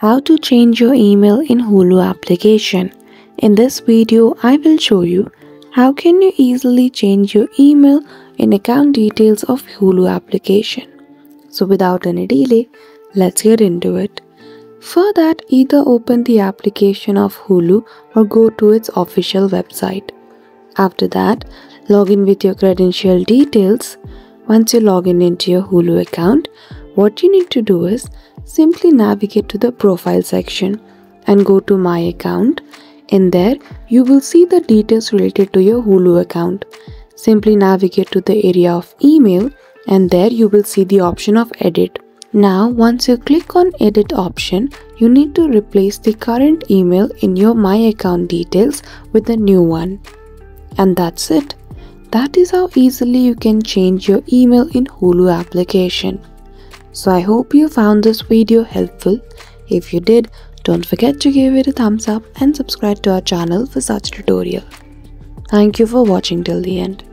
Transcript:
How to change your email in Hulu application. In this video, I will show you how can you easily change your email in account details of Hulu application. So without any delay, let's get into it. For that, either open the application of Hulu or go to its official website. After that, log in with your credential details. Once you log in into your Hulu account, what you need to do is simply navigate to the profile section and go to My Account. In there, you will see the details related to your Hulu account. Simply navigate to the area of email and there you will see the option of Edit. Now, once you click on Edit option, you need to replace the current email in your My Account details with a new one. And that's it. That is how easily you can change your email in Hulu application. So I hope you found this video helpful. If you did, don't forget to give it a thumbs up and subscribe to our channel for such tutorial. Thank you for watching till the end.